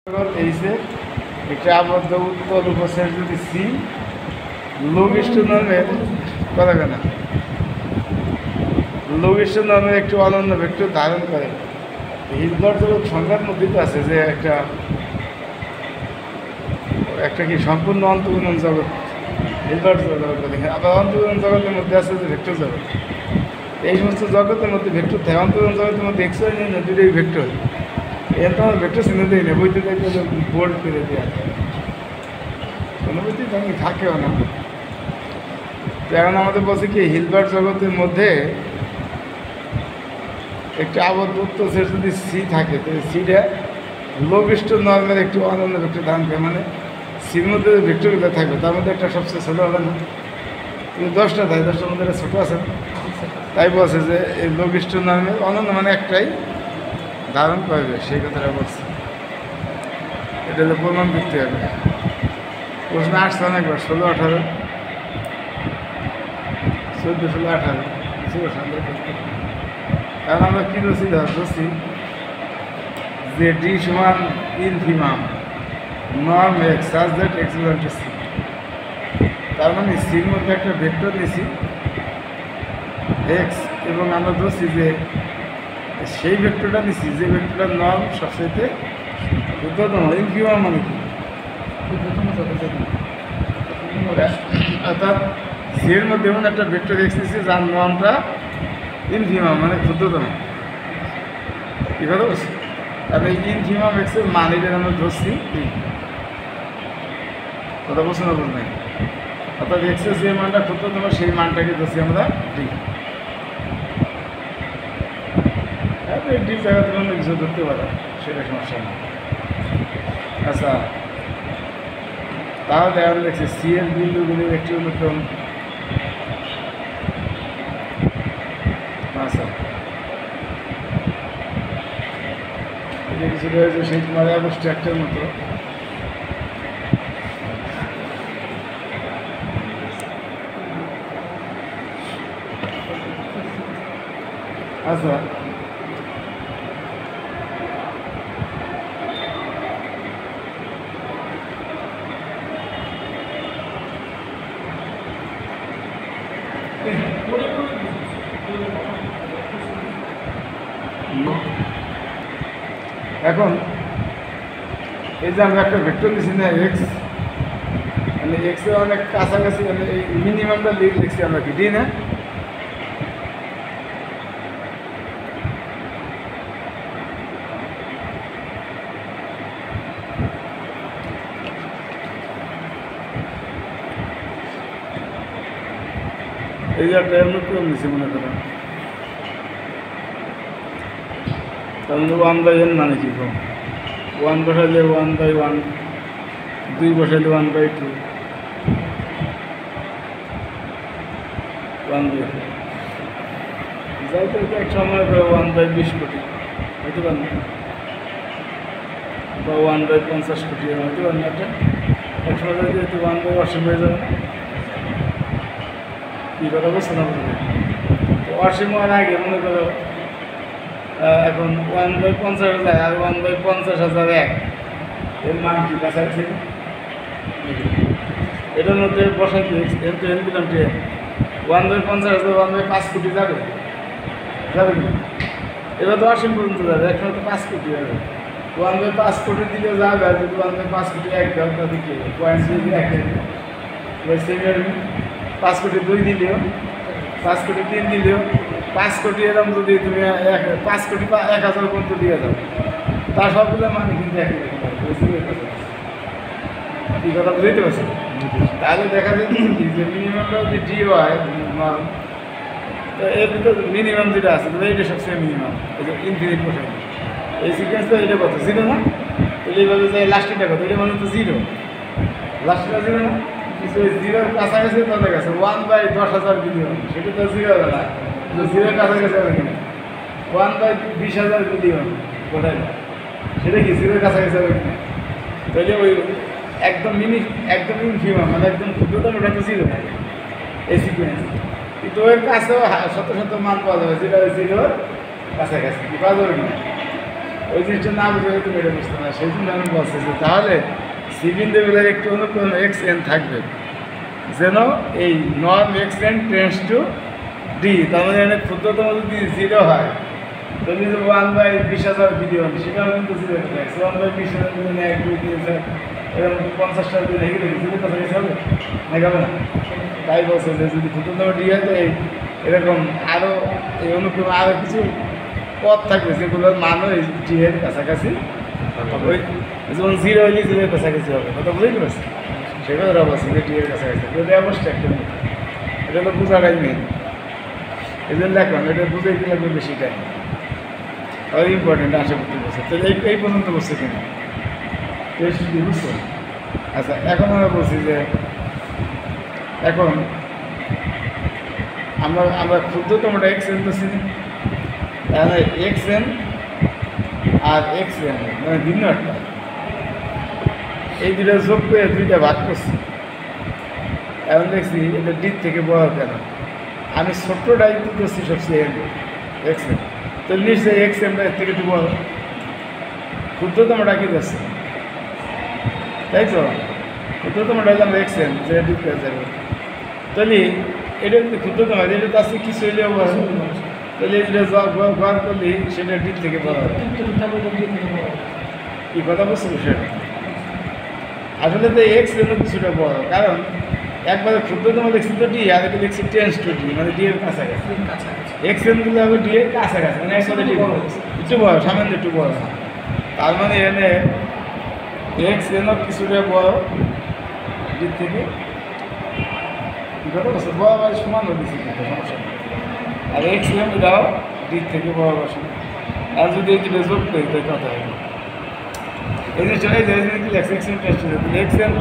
এইসে একটা আবদ্ধ উত্তর উপসের যদি সি লঘিষ্ঠ নর্মের কথা কেনা লঘিষ্ঠ নর্মের একটু অনন্য ভেক্টর ধারণ করে হিলবার্ট জগৎ সংখ্যার মধ্যে তো আছে যে একটা কি সম্পূর্ণ অন্তর্গুণন জগৎ হিলবার্ট জগৎ বলে, আবার অন্তর্গুণন জগতের মধ্যে আছে যে ভেক্টর জগৎ। এই সমস্ত জগতের মধ্যে ভেক্টর থাকে, অন্তর্গুণন জগতের মধ্যে এক্স ওয়াই নেই না, দুটোই ভেক্টর। এর তো আমার ভেক্টর চিনে দিই না, বইতে দেখলে বোল্ড করে দেওয়া কোনো বইতে তেমনি থাকেও না। এখন আমাদের বলছে কি হিলবার্ট জগতের মধ্যে একটা আবদ্ধ উত্তর সেট যদি সি থাকে তাহলে সিটা লঘিষ্ঠ নর্মের একটু অনন্য ভেক্টর ধারণ করে, মানে সির মধ্যে যে ভেক্টরগুলো থাকবে তার মধ্যে একটা সবচেয়ে ছোটো হবে না, কিন্তু 10টা থাকে, 10টার মধ্যে একটা ছোটো আছে। তাই বলছে যে এই লঘিষ্ঠ নর্মের অনন্য মানে একটাই ধারণ করবে, সেই কথাটা বলছে। এটা হলে প্রমাণ করতে হবে। প্রশ্ন আসছে অনেকবার 16, 18, 14, 16, 18 কারণ আমরা কী ধরছি যে ডি সমান infimum norm x such that x equal to c. তার মানে সির মধ্যে একটা ভেক্টর নিয়েছি এক্স, এবং আমরা ধরছি যে সেই ভেক্টরটা নিচ্ছি যে ভেক্টরটার নর্ম সবচেয়ে ক্ষুদ্রতম। ইনফিমাম মানে কি? অর্থাৎ সির মধ্যে এমন একটা ভেক্টর এক্স নিচ্ছি যার নর্মটা ইনফিমাম মানে ক্ষুদ্রতম। কী কথা বলছি? আর এই ইনফিমাম এক্সের মান এটা আমরা ধরছি কথা বলছি না বল নাই, অর্থাৎ এক্সের যে মানটা ক্ষুদ্রতম সেই মানটাকে ধরছি আমরা ডি। ডি জায়গা থেকে অন্য কিছু ধরতে পারে, সেটা সমস্যা নেই। আচ্ছা, তাহলে আমরা দেখছি সি এর বিন্দুগুলির একটি অনুক্রম। আচ্ছা, এটা কিছু রয়েছে সেই তোমার অ্যাবস্ট্রাক্টের মতো। আচ্ছা, এখন এই যে আমরা একটা ভেক্টর নিচ্ছি না এক্স, মানে এক্সের অনেক কাছাকাছি, মানে এই মিনিমামটা লিখছি আমরা কি ডি না? এই যে একটা অনুক্রম নিচ্ছি মনে করেন, তাহলে 1/n মানে কি? 1 বসাইলে 1/1, 2 বসাইলে 1/2, 1/4, যাইতে এক সময় 1/20 কোটি হইতে পারেন, বা 1/50 কোটি হইতে পারেন। একটা এক সময় যেহেতু 1/80 হয়ে যাবে, কী কথা বলছে না? তো 80 হওয়ার আগে মনে করো এখন 1/50 যায়, আর 1/50,001 এর মান কি কাছাকাছি? এটার মধ্যে বসাইতে এন দিলাম 1/50,000 1/5 কোটি যাবে কি? এবার তো 80 পর্যন্ত যাবে, একসময় তো 5 কোটি যাবে। 1/5 কোটি দিকে যাবে, আর যদি 1/5 কোটি এক দাও তাহলে কি পয়েন্ট যদি 1 দেবে, 5 কোটি 2 দিলেও, 5 কোটি 3 দিলেও, 5 কোটি এরকম যদি তুমি 5 কোটি বা 1000 পর্যন্ত দিয়ে দাও, তার সবগুলো মানে কিন্তু একই রকম এই কথা বুঝতে পারছি। তাহলে দেখা যায় যে মিনিমামটা যদি ডি হয় নর্ম, তো এর ভিতরে মিনিমাম যেটা আছে তাহলে এটা সবচেয়ে মিনিমাম, এই যে ইনফিনিট বসে এই সিকোয়েন্সটা এটা কত? 0 না? তাহলে এইভাবে যে লাস্টটা কত? এটা মানে তো 0, লাস্টটা 0 না? কিছু 0-র কাছাকাছি তাদের কাছে 1/10,000 বিলিয়ন, সেটা তো 0 হবে না, 0-র কাছাকাছি হবে কিনা? 1/20,000 বিলিয়ন কোথায়, সেটা কি 0-র কাছাকাছি হবে কিনা? তাহলে ওই একদম ইনফিমাম মানে একদম ক্ষুদ্রতম ওটা তো 0 এই সিকোয়েন্স, কিন্তু ওর কাছেও শত শত মান পাওয়া যাবে যেটা 0-র কাছাকাছি, কি পাওয়া যাবে কিনা? ওই জিনিসটা না বুঝে হয়তো বেড়ে বুঝতে না, সেই জন্য আমি বলছি যে তাহলে সি বিন্দুগুলোর একটু অনুক্রম এক্স এন থাকবে, যেন এই নন X N tends to D, তার মানে এখানে ক্ষুদ্রতম যদি 0 হয় তাহলে যে 1/20,000 বিলিয়ন, সেটাও কিন্তু 0 হয়ে যায়। 1/20,000 বিলিয়ন 1, 2, 3, 4 এরকম 50টা বিলিয়ন হেগে দেখি 0 কাছাকাছি হবে না, যাবে না। তাই বলছে যে যদি ক্ষুদ্রতম ডি হয় তো এরকম আরও এই অনুক্রমে আরও কিছু পথ থাকবে যেগুলোর মানও এই ডি এর কাছাকাছি, ওই যেমন 0 হইলে 0 এর কাছাকাছি হবে, কথা বুঝতে পারছি। সেগুলো ওরা বলছে যে ডি এর কাছাকাছি, যদি অবশ্যই একটা এটা হলো বোঝাটাই মেন। এই জন্য দেখলাম এটা বুঝে কি লাগবে বেশি টাইম, আর ইম্পর্টেন্ট আশা করতে বলছে। তো এই পর্যন্ত বলছে কিনা টেস্ট দিয়ে বুঝছো? আচ্ছা, এখন আমরা বলছি যে এখন আমরা ক্ষুদ্রতমটা এক্স এন তো চিনি, তাহলে এক্স এন আর এক্স এন মানে ভিন্ন একটা, এই দুটো যোগ করে 2টা ভাগ করছি। এখন দেখছি এটা ডি থেকে বড় কেন, আমি ছোট্টটাই তো করছি সবচেয়ে এন এক্স এন, তো নিশ্চয়ই এক্স এনটা এর থেকে একটু বড়, ক্ষুদ্রতমটা কি করছে, তাই তো ক্ষুদ্রতমটা হলাম এক্স এন, যেটা ডি করে যাবে। তাহলে এটা যদি ক্ষুদ্রতম হয়, এটা তো আছে কিছু হইলেও বড়, তাহলে এটা ঘর করলে সেটা ডি থেকে বড় হবে। কি কথা বলছো সেটা আসলে তো এক্স এন কিছুটা বড়, কারণ একবারে ক্ষুদ্রতম লিখছি তো ডি, আর এটা লিখছি টেন্স টু ডি, মানে ডি এর কাছাকাছি। এক্স এনগুলো হবে ডি এর কাছাকাছি, মানে একবারে ডি একটু বড়, সামান্য একটু বড়। তার মানে এখানে এক্স এনও কিছুটা বড় ডি থেকে, কি কথা বলছে বড় বা সমান হয়েছে, সমস্যা নেই। আর এক্স এন এটাও ডি থেকে বড় বসে, আর যদি এই দুটো যোগ করি তাই কথা হবে। এই যে চলে যায় কি লেখছে x N test x N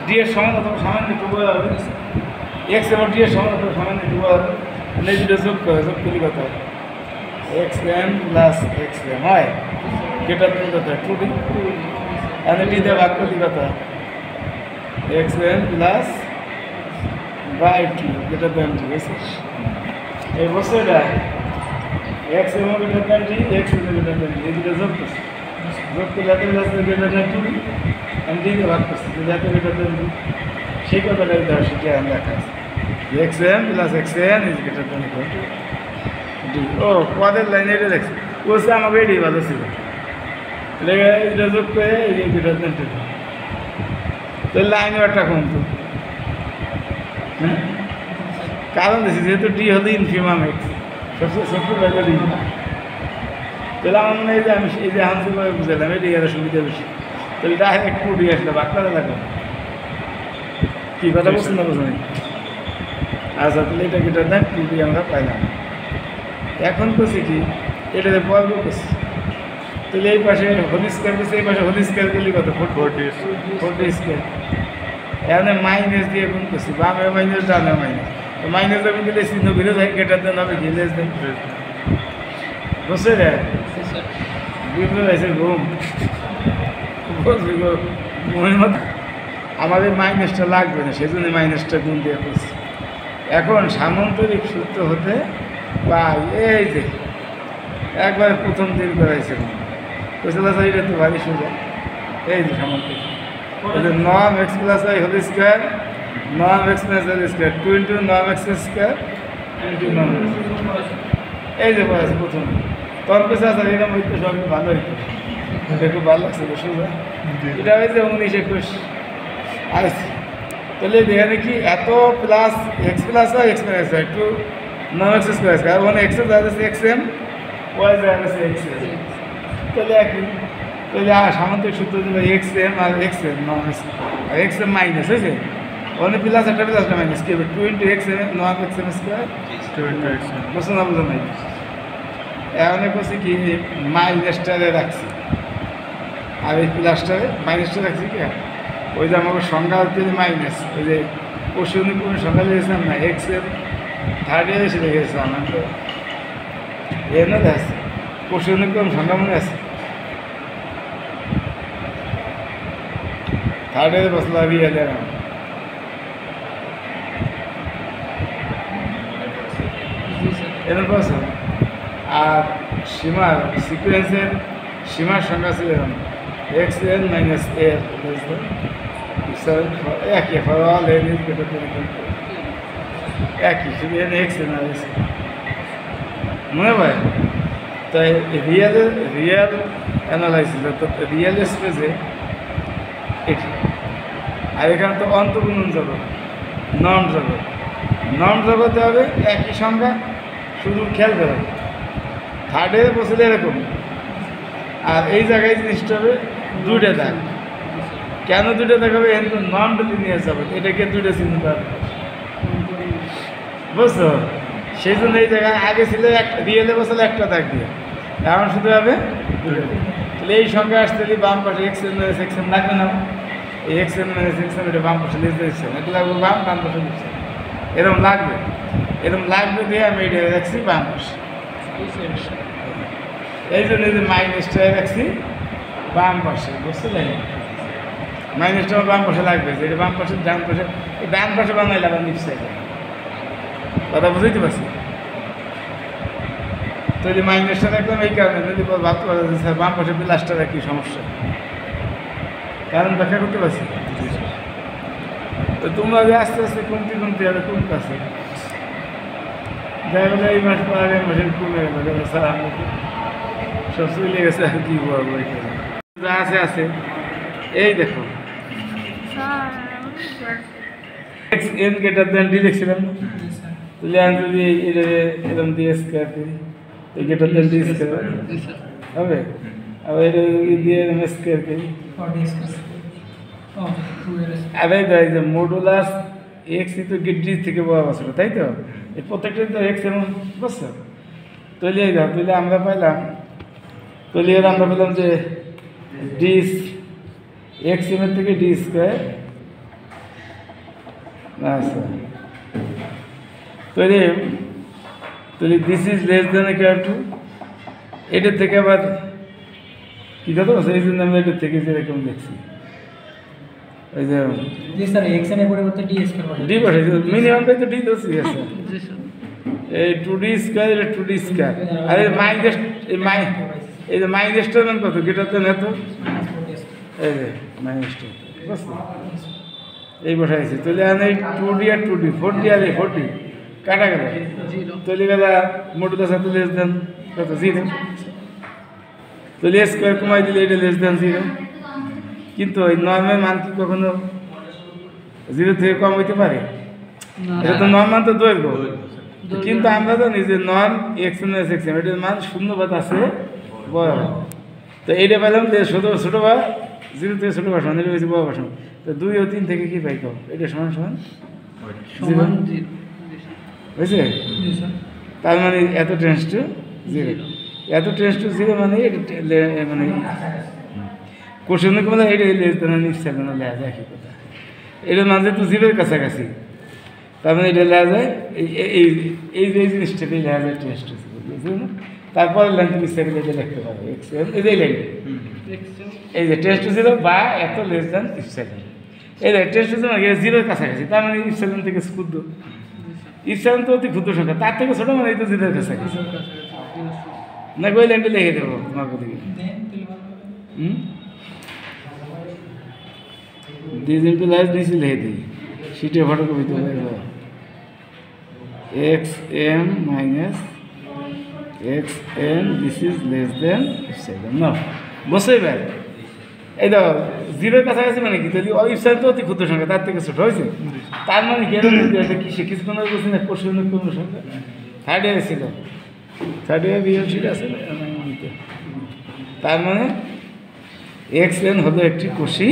D এর সমান অথবা সামান্য একটু বড় হবে, এক্স এবং ডি এর সমান অথবা সামান্য একটু বড় হবে, এই দুটো যোগ করলে কথা হবে x N plus X N হয়, যেটা তুমি কথা 2D, আর ডিতে ভাগ করলে কথা এক্স এন প্লাস বাই 2, যেটা দেন ঠিক আছে। এই বছরটা এক্স এবং যেটা দেন ডি, এক্স এবং যেটা দেন ডি, এই দুটো যোগ করছে, যোগ করলে এত প্লাস যেটা দেন 2D, আমি ডিতে ভাগ করছি, যাতে যেটা দেন ডি, সেই কথাটাই দেওয়া সেটা আমি লেখা আছে X N plus X N is greater than equal to D. ও পদের লাইনে এটা দেখছি, বলছে আমাকে এটাই ভালো ছিল, এটা যোগ করে এই গ্রেটার দেন টু, তো লাইনও একটা কমতো। হ্যাঁ, কারণ দেখছি যেহেতু ডি হলো ইনফিমাম এক্স, সবচেয়ে ছোট ভ্যালু ডি, তাহলে আমার মনে হয় যে আমি এই যে হান্সি করে বুঝালাম এটি আরও সুবিধা বেশি, তাহলে ডাইরেক্ট 2D আসলে বাচ্চারা লাগবে। কী কথা বলছেন না বুঝুন? আচ্ছা, তাহলে এটা গেটার দেন 2D আমরা পাইলাম। এখন করছি কি এটাতে বর্গ করছি, তাহলে এই পাশে হোল স্কোয়ার করছে, এই পাশে হোল স্কোয়ার করলে কত 4D স্কোয়ার, এখানে মাইনাস দিয়ে গুণ করছি, বামে মাইনাস ডানে মাইনাস, তো মাইনাস যখন দিলে চিহ্ন ঘুরে যায়, গেটার দেন হবে কি লেস দেন, বুঝছে রে বুঝতে পারছে ঘুম বুঝবি গো মনের মতো। আমাদের মাইনাসটা লাগবে না, সেই জন্য মাইনাসটা গুণ দিয়ে করছি। এখন সামান্তরিক সূত্র হতে বা এই যে একবার প্রথম দিন করাইছে বুঝতে এটা তো ভারী সোজা, এই যে সামান্তরিক নন X plus Y whole square, নন X plus Y square 2 into নন এক্স স্কোয়ার ইন্টু নন এক্স, এই যে পড়াচ্ছে প্রথম। তখন পেশা আছে এরকম হইতো সব ভালো হইতো, এটা খুব ভালো লাগছে সোজা, এটা হয়েছে 19-21 আসছে। তাহলে এখানে কি এত plus X plus Y X minus Y two নন এক্স স্কোয়ার স্কোয়ার, ওখানে এক্স যাচ্ছে এক্স এম, ওয়াই যাচ্ছে এক্স এম, তাহলে একই। তাহলে সামান্তরিক সূত্র দিল এক্স এম আর এক্স এম নন এক্স, আর এক্স এম মাইনাস হয়েছে, ওখানে প্লাস একটা প্লাসটা মাইনাস কি হবে 2 ইন্টু এক্স এম নন X M square 2 into X M, বুঝতে না বুঝো নাই। এখন করছি কি মাইনাসটারে রাখছি আর এই প্লাসটারে মাইনাসটা রাখছি কি, ওই যে আমাকে সংখ্যা হচ্ছে যে মাইনাস, ওই যে পশু অনুক্রমের সংখ্যা লিখেছিলাম না এক্স এর থার্ড ইয়ার এসে লিখেছিলাম, আমি তো এনে আছে পশু অনুক্রম সংখ্যা মনে আছে, থার্ড ইয়ারে বসলা বিয়ে দিলাম। এরকম আর সীমার সিকুয়েন্সের সীমার সংখ্যা ছিল এক্স এন মাইনাস এ একই for all N is greater দেন একই শুধু এন এক্স এন আর মনে হয়। তাই রিয়েল অ্যানালাইসিস অর্থাৎ রিয়েল স্পেসে এটি, আর এখানে তো অন্তর্গুণন জগৎ, নর্ম জগৎ। নর্ম জগতে হবে একই সংখ্যা, শুধু খেয়াল করা থার্ডে বসলে এরকম, আর এই জায়গায় জিনিসটা হবে দুইটা দাগ। কেন দুইটা দাগ হবে? এখানে তো নন লিনিয়ার জগৎ, এটাকে দুইটা চিনতে পারবে, বুঝছো? সেই জন্য এই জায়গায় আগে ছিল একটা রিয়েলে বসলে একটা দাগ দিয়ে, এখন শুধু হবে তাহলে এই সংখ্যা আসতে বাম পাশে x N minus x N লাগবে না, এই x N minus x N এটা বাম পাশে লিখতে দিচ্ছেন, এটা লাগবে বাম, ডান পাশে দিচ্ছেন, এরকম লাগবে দিয়ে আমি এটা রাখছি বাম পাশে। এই জন্য যে মাইনাসটা রাখছি বাম পাশে, বুঝতে পারি? মাইনাসটা বাম পাশে লাগবে, যেটা বাম পাশে ডান পাশে, এই ডান পাশে বানাইলে আবার নিচে কথা বুঝতে পারছি। তো এই মাইনাসটা রাখলাম এই কারণে, যদি ভাবতে পারো যে স্যার বাম পাশে প্লাসটা রাখি সমস্যা, কারণ ব্যাখ্যা করতে পারছি। তো তোমরা যে আস্তে আস্তে কমতে হবে কমতে আছে, দেখা গেলো এই মাস পর আগের মাসের কমে গেল, স্যার আমি সব চলে গেছে, আর কি বলবো এখানে যা আছে এই দেখো x N greater than D দেখছিলাম, তাহলে আমি যদি এটা এরকম দিয়ে স্কোয়ার করি, এই গ্রেটার দেন ডি স্কোয়ার হবে, আবার এটা দিয়ে স্কোয়ার করি, আরে এই যে মডুলাস এক্স তো ডি থেকে বড় বছর, তাই তো? এই প্রত্যেকটা তো এক্স এমন বুঝছো? তৈলি দাও, তৈলে আমরা পাইলাম, তৈলি আমরা পেলাম যে ডি এক্স এম এর থেকে ডি স্কোয়ার, আচ্ছা তৈলি this is less than equal to, এটার থেকে আবার কী কথা এই জন্য আমরা এটার থেকে যেরকম দেখছি, ওই যে ডি বসাইছি, মিনিমামটাই তো ডি দোষী আছে, এই 2D স্কোয়ার, এটা 2D স্কোয়ার, আর এই মাইনাস এই যে মাইনাসটার মান কত? গ্রেটার দেন এত, এই যে মাইনাসটা বুঝছো? এই বসাইছি, তাহলে এই 2D আর 2D 4D আর এই 4D কাটা গেল, তাহলে গেলা মডুলাস এত লেস দেন কত? 0। তাহলে স্কোয়ার কমাই দিলে এটা লেস দেন 0, কিন্তু ওই নর্মের মান কি কখনো 0 থেকে কম হইতে পারে? এটা তো নর্ম মান তো দৈর্ঘ্য, কিন্তু আমরা জানি যে নন এক্স মাইনাস এক্স এম এটার মান শূন্যবাদ আছে বড়, তো এইটা পেলাম যে ছোটো বা 0 থেকে ছোটো ভাষণ, এটা হয়েছে বড় ভাষণ, তো 2 ও 3 থেকে কী পাই কম? এটা সমান হয়েছে, তার মানে এত টেন্স টু 0, এত টেন্স টু 0 মানে এটা মানে কোশ্চেন মানে এটা লেস দেন নিশ্চয় লেয়া যায়, একই কথা। এটার মাঝে তো 0-এর কাছাকাছি, তার মানে এটা লেয়া যায় এই যে জিনিসটাতেই লেয়া যায় টেন্স টু 0, বুঝলেন না? তারপরে লাইন তুমি সেকেন্ড এটা লিখতে পারো এক্স এম, এই লাইন এই যে টেন্স টু 0 বা এত লেস দেন ইপসাইলন, এই যে টেন্স টু 0 এটা 0-এর কাছাকাছি, তার মানে ইপসাইলন থেকে ক্ষুদ্র, ইপসাইলন তো অতি ক্ষুদ্র সংখ্যা, তার থেকে ছোটো মানে এই তো 0-এর কাছাকাছি, না ওই লাইনটা লিখে দেবো তোমার কথা কি ডিজিটাল লাইজ নিচে লিখে দিই, সিটে ফটোকপি তো x M minus x n this is less than epsilon, না বসেই বের এই দাও 0-এর কাছাকাছি মানে কি? তাহলে ইপসাইলন তো অতি ক্ষুদ্র সংখ্যা, তার থেকে ছোটো হয়েছে, তার মানে কি এটা কি কিছুক্ষণ বলছি না কোশ্চেন কোনো সংখ্যা থার্ড ইয়ার ছিল, থার্ড ইয়ার বিএম সিট আছে, তার মানে এক্স এন হলো একটি কোষী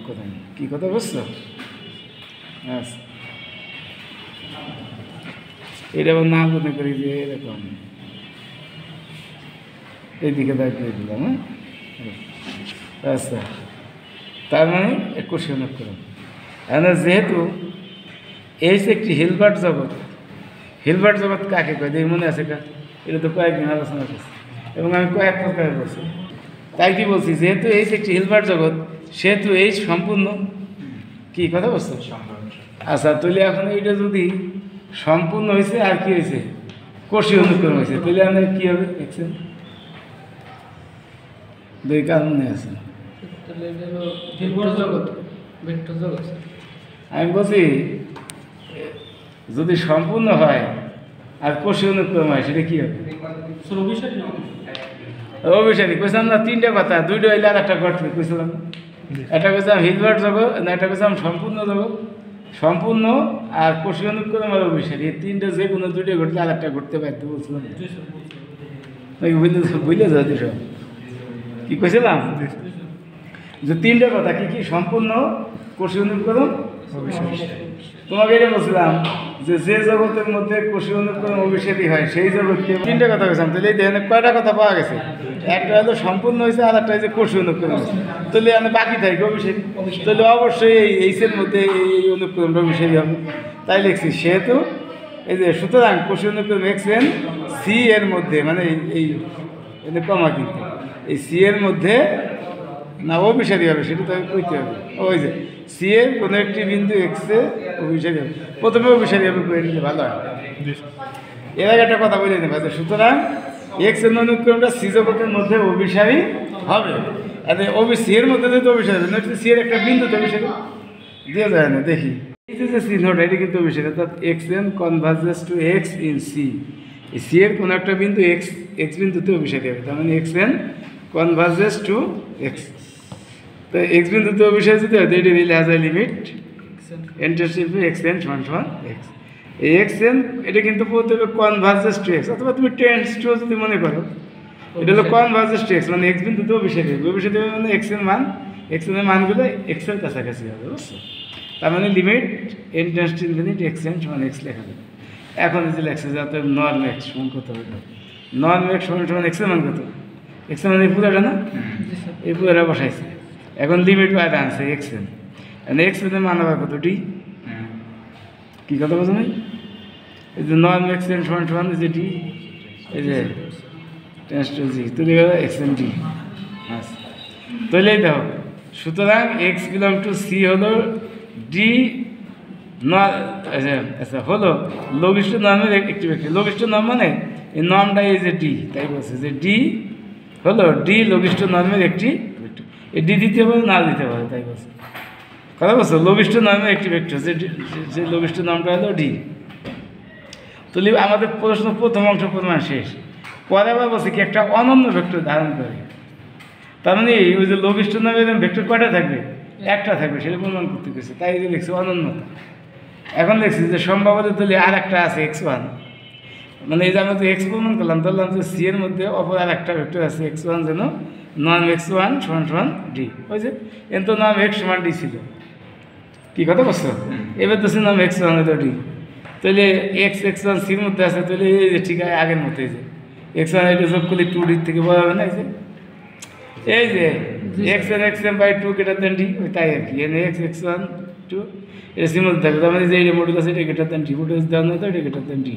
কথা, কী কথা বুঝছো? আচ্ছা এটা আবার না মনে করি যে এরকম এইদিকে দাঁড়িয়ে দিলাম, হ্যাঁ আচ্ছা, তার মানে কোষী অনুক্রম। এখন যেহেতু এই যে একটি হিলবার্ট জগৎ, হিলবার্ট জগৎ কাকে কয় দেখি মনে আছে কা? এটা তো কয়েকদিন আলোচনা করছি এবং আমি কয়েক প্রকার বলছি, তাই কি বলছি? যেহেতু এই যে একটি হিলবার্ট জগৎ, সেহেতু এই সম্পূর্ণ কী কথা বলছো? আচ্ছা তাহলে এখন এইটা যদি সম্পূর্ণ হয়েছে আর কি হয়েছে? কোষী অনুক্রম হয়েছে, তাহলে আমাদের কী হবে? দেখছেন দুই কাজ মনে আছে। আমি বলছি যদি সম্পূর্ণ হয় আর কোষীয় অনুক্রম হয় সেটা কি হবে? অভিসারী কইছিলাম না, তিনটা কথা, দুইটা হইলে আর একটা ঘটবে কইছিলাম। একটা কইছিলাম হিলবার্ট জগৎ, না একটা কইছিলাম সম্পূর্ণ জগৎ, সম্পূর্ণ আর কোষীয় অনুক্রম আর অভিসারী, এই তিনটা যে কোনো দুইটা ঘটলে আর একটা ঘটতে পারতে বলছিলাম। বুঝলে যাচ্ছে সব কি কইছিলাম যে তিনটা কথা কি কি? সম্পূর্ণ, কোষীয় অনুক্রম, তোমাকে এটা বলছিলাম যে যে জগতের মধ্যে কোষীয় অনুক্রম অভিষেকই হয় সেই জগৎকে তিনটা কথা বলছিলাম। তাহলে এই দেখেন কয়টা কথা পাওয়া গেছে? একটা হলো সম্পূর্ণ হয়েছে, আর একটা হয়েছে কোষীয় অনুক্রম হয়েছে। তাহলে আমি বাকি থাকি অভিষেক, তাহলে অবশ্যই এই এইচের মধ্যে এই অনুক্রমটা অভিষেকই হবে। তাই লিখছি সেহেতু এই যে সুতরাং কোষীয় অনুক্রম এক্সএন সি এর মধ্যে, মানে এই কমা কিন্তু এই সি এর মধ্যে না অভিসারী হবে, সেটা তো কইতে হবে। ওই যে সি এর কোনো একটি বিন্দু এক্সে অভিসারী হবে, প্রথমে অভিসারী হবে করে নিলে ভালো হয়। এর আগে একটা কথা বলে নেবে, সুতরাং এক্স এর অনুক্রমটা সি জগতের মধ্যে অভিসারী হবে। সি এর মধ্যে যেহেতু অভিসারী হবে, নয় সি এর একটা বিন্দুতে অভিসারী দিয়ে যায় না। দেখি এই যে চিহ্নটা, এটা কিন্তু অভিসারী, অর্থাৎ x n converges to x in c. এই সি এর কোনো একটা বিন্দু এক্স বিন্দুতে অভিসারী হবে, তার মানে x n converges to x. তো এক্স বিন্দুতে অভিসারী যদি হয়, এটি really has a limit intercept x n সমান সমান এক্স। এই এক্স এন এটা কিন্তু বলতে হবে কনভার্জেস টু এক্স, অথবা তুমি টেন্স টু যদি মনে করো, এটা হলো কনভার্জেস টু এক্স, মানে এক্স বিন্দুতে অভিসারী হবে। অভিসারী হবে মানে এক্স এর মান, এক্স এর মানগুলো এক্সের কাছাকাছি হবে, বুঝছো? তার মানে limit intercept infinite x n সমান এক্স লেখা যাবে। এখন যে লেখছে যাতে নর্ম এক্স সমান কত হবে, নর্ম এক্স সমান সমান এক্সের মান কত? এক্সের মানে এই পুরোটা না, এই পুরোটা বসাইছে। এখন লিমিট বাইরে আনছে এক্স এন, এক্স এর মান আবার কত? ডি। কী কথা বলছো ভাই? এই যে নর্ম এক্স এন সমান সমান যে ডি, এই যে টেন্স টু জি, তুলে গেল এক্স এন ডি। আচ্ছা, তাহলেই দেখো, সুতরাং এক্স বিলং টু সি হলো ডি আচ্ছা হলো লঘিষ্ঠ নর্মের একটি ব্যক্তি। লঘিষ্ঠ নর্ম মানে এই নর্মটা এই যে ডি, তাই বলছে যে ডি হলো ডি লঘিষ্ঠ নর্মের একটি ভেক্টর। এই ডি দিতে পারে না দিতে পারে, তাই বলছে। কথা বলছো লঘিষ্ঠ নর্মের একটি ভেক্টর, যে লঘিষ্ঠ নর্মটা হলো ডি। তাহলে আমাদের প্রশ্ন প্রথম অংশ প্রমাণ শেষ। পরে আবার বলছে কি একটা অনন্য ভেক্টর ধারণ করে, তার মানে ওই যে লঘিষ্ঠ নর্মের ভেক্টর কয়টা থাকবে? একটা থাকবে, সেটা প্রমাণ করতে গেছে, তাই যে লিখছে অনন্যতা। এখন দেখছি যে সম্ভবত তাহলে আর একটা আছে এক্স ওয়ান, মানে এই যে আমরা যে এক্স প্রমাণ করলাম, ধরলাম যে সি এর মধ্যে অপর আর একটা ভেক্টর আছে এক্স ওয়ান, যেন নর্ম এক্স ওয়ান সমান সমান ডি। ওই যে এন তো নর্ম এক্স সমান ডি ছিল, কী কথা বলছো? এবার তো নর্ম এক্স ওয়ান হতো ডি, তাহলে এক্স ওয়ান সির মধ্যে আছে, তাহলে এই যে ঠিক আছে আগের মতো, এই যে এক্স ওয়ান এটা যোগ করলে টু ডির থেকে বলা হবে না, এই যে x n by two greater than d, ওই তাই আর কি। এন এক্স ওয়ান টু এটা সির মধ্যে থাকবে, তার মানে যে এটা মডুলাস এটা গ্রেটার দেন ডি, মডুলাস দেওয়া নয় তো এটা গ্রেটার দেন ডি।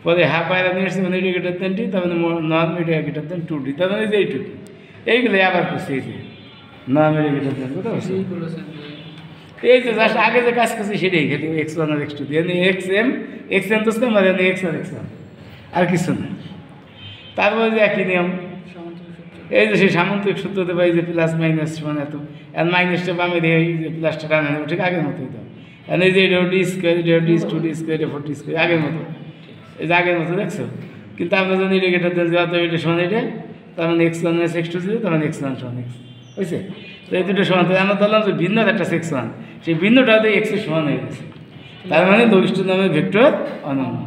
পরে হাফ বাইরে নিয়ে আসছে, মানে এটা গ্রেটার দেন ডি, তার মানে নর্ম এটা গ্রেটার দেন টু ডি, তার মানে যে এইটুকু। এইগুলো আবার করছে, এই যে নর্ম এটা গ্রেটার দেন, কথা বলছি? এই যে জাস্ট আগে যে কাজ করছে সেটাই খেলে এক্স ওয়ান আর এক্স টু দিয়ে এক্স এম তো মানে এক্স আর এক্স ওয়ান, আর কিছু না। তারপরে যে একই নিয়ম, এই যে সেই সামন্তিক সূত্রতে পাই যে প্লাস মাইনাস সমান এত, আর মাইনাসটা বামে দিয়ে এই যে প্লাসটা ডানে নেব, ঠিক আগের মতোই দাও। আর এই যে এটা ডি স্কোয়ার, এটা ডি টু ডি স্কোয়ার, এটা ফোর ডি স্কোয়ার, আগের মতো, এই যে আগের মতো, দেখছো? কিন্তু আমরা জানি এটা গেটার দেন যত এটা সমান এটা, তার মানে এক্স ওয়ান এক্স টু ছিল, তার মানে এক্স ওয়ান সমান এক্স, বুঝছে? তো এই দুটো সমান, আমরা ধরলাম যে ভিন্ন একটা এক্স ওয়ান, সেই ভিন্নটা এক্সের সমান হয়ে গেছে, তার মানে লঘিষ্ঠ নামের ভেক্টর অনন্য।